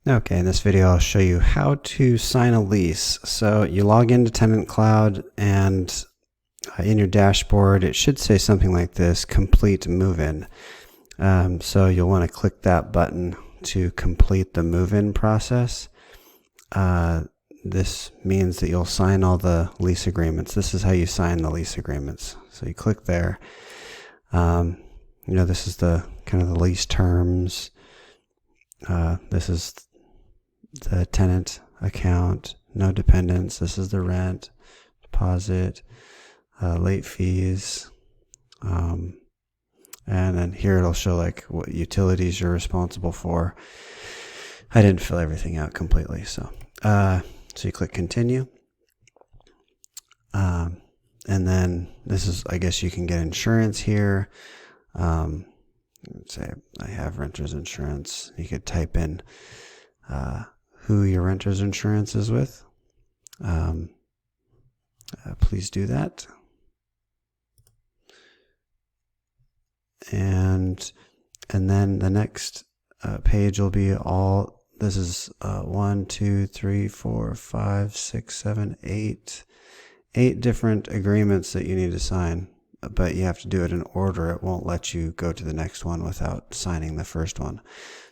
Okay, in this video I'll show you how to sign a lease. So you log into Tenant Cloud, and in your dashboard it should say something like this: complete move-in. So you'll want to click that button to complete the move-in process. This means that you'll sign all the lease agreements. This is how you sign the lease agreements. So you click there. This is the kind of the lease terms. This is the tenant account, no dependents. This is the rent, deposit, late fees. And then here it'll show like what utilities you're responsible for. I didn't fill everything out completely. So you click continue. And then this is, I guess you can get insurance here. Say I have renter's insurance. You could type in who your renter's insurance is with. Please do that. And then the next page will be all, this is 1, 2, 3, 4, 5, 6, 7, 8 different agreements that you need to sign, but you have to do it in order. It won't let you go to the next one without signing the first one.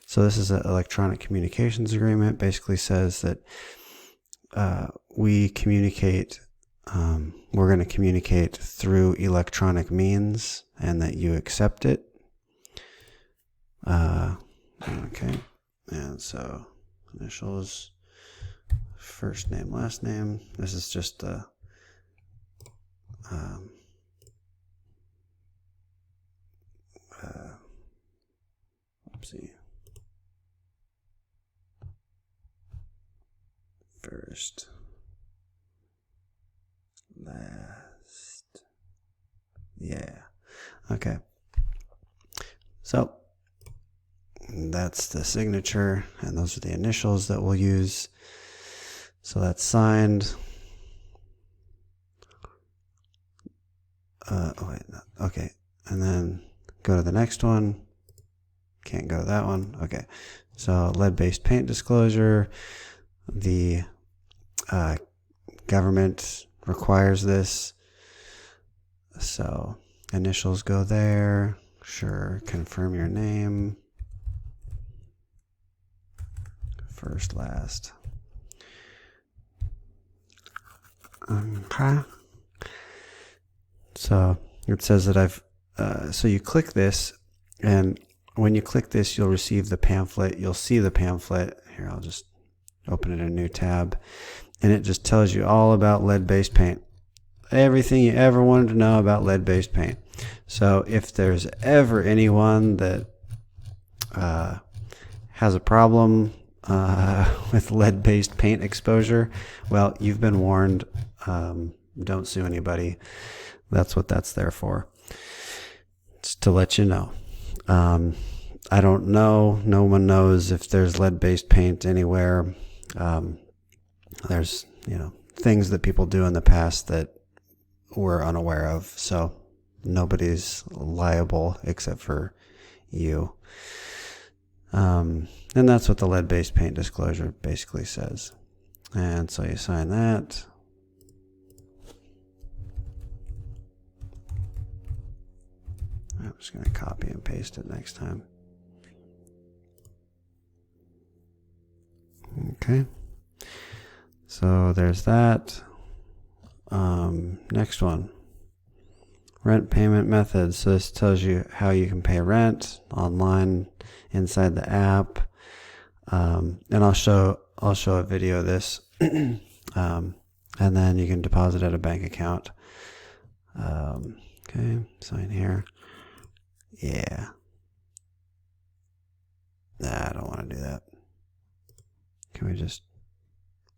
So this is an electronic communications agreement. Basically says that we communicate, we're going to communicate through electronic means, and that you accept it. Okay. And so initials, first name, last name. This is just the first, last, yeah. Okay. So that's the signature, and those are the initials that we'll use. So that's signed. Okay. And then go to the next one. Can't go to that one. Okay. So lead-based paint disclosure. The government requires this. So initials go there. Sure. Confirm your name. First, last. Okay. So it says that so you click this, and when you click this, you'll receive the pamphlet. You'll see the pamphlet. Here, I'll just open it in a new tab, and it just tells you all about lead-based paint. Everything you ever wanted to know about lead-based paint. So if there's ever anyone that has a problem with lead-based paint exposure, well, you've been warned. Don't sue anybody. That's what that's there for. It's to let you know. I don't know. No one knows if there's lead-based paint anywhere. There's, things that people do in the past that we're unaware of. So nobody's liable except for you. And that's what the lead-based paint disclosure basically says. And so you sign that. I'm just going to copy and paste it next time. Okay. So there's that. Next one. Rent payment methods. So this tells you how you can pay rent online inside the app. And I'll show a video of this. And then you can deposit at a bank account. Okay, sign here. Yeah. Nah, I don't want to do that. Can we just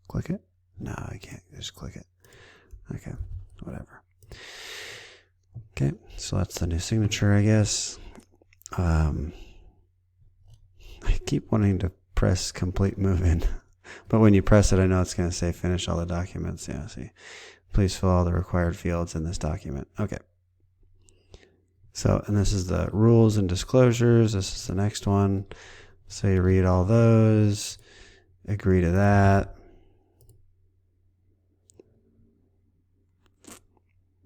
click it? No, I can't just click it. Okay, whatever. Okay, so that's the new signature, I guess. I keep wanting to press complete move-in, but when you press it, I know it's going to say finish all the documents. Yeah, see. Please fill all the required fields in this document. Okay. So, and this is the rules and disclosures. This is the next one. So you read all those. agree to that.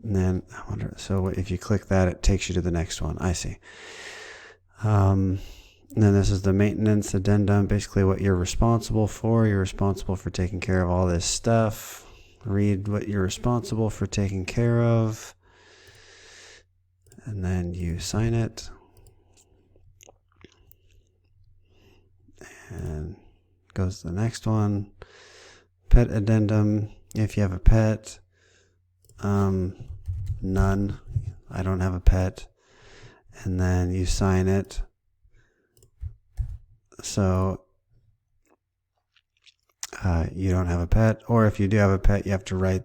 And then I wonder, so if you click that, it takes you to the next one. I see. And then this is the maintenance addendum, basically what you're responsible for. You're responsible for taking care of all this stuff. Read what you're responsible for taking care of. And then you sign it. And goes to the next one. Pet addendum. If you have a pet, none. I don't have a pet. And then you sign it. So you don't have a pet, or if you do have a pet, you have to write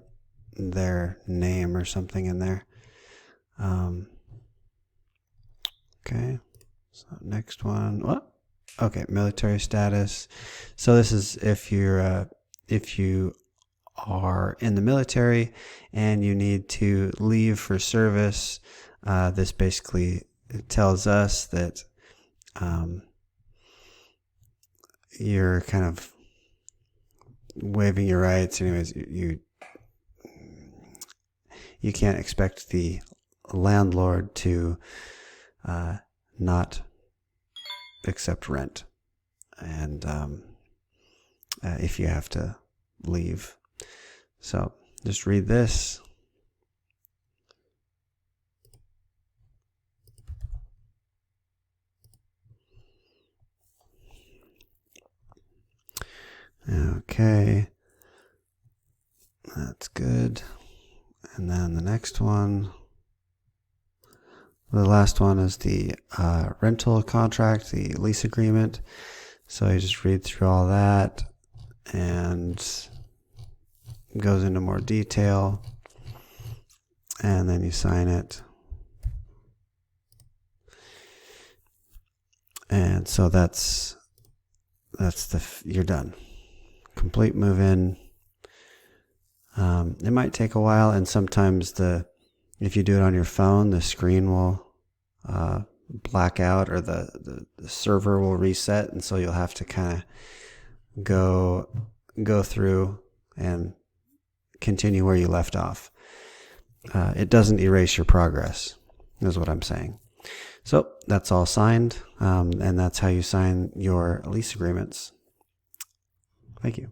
their name or something in there. Okay, so next one. What? Okay, military status. So this is if you are in the military and you need to leave for service. This basically tells us that you're kind of waiving your rights. Anyways, you can't expect the landlord to not accept rent, and if you have to leave. So just read this. Okay, that's good. And then the next one, the last one is the rental contract, the lease agreement. So you just read through all that and goes into more detail, and then you sign it. And so that's you're done. Complete move-in. It might take a while, and sometimes if you do it on your phone, the screen will black out, or the server will reset, and so you'll have to kind of go through and continue where you left off. It doesn't erase your progress, is what I'm saying. So that's all signed, and that's how you sign your lease agreements. Thank you.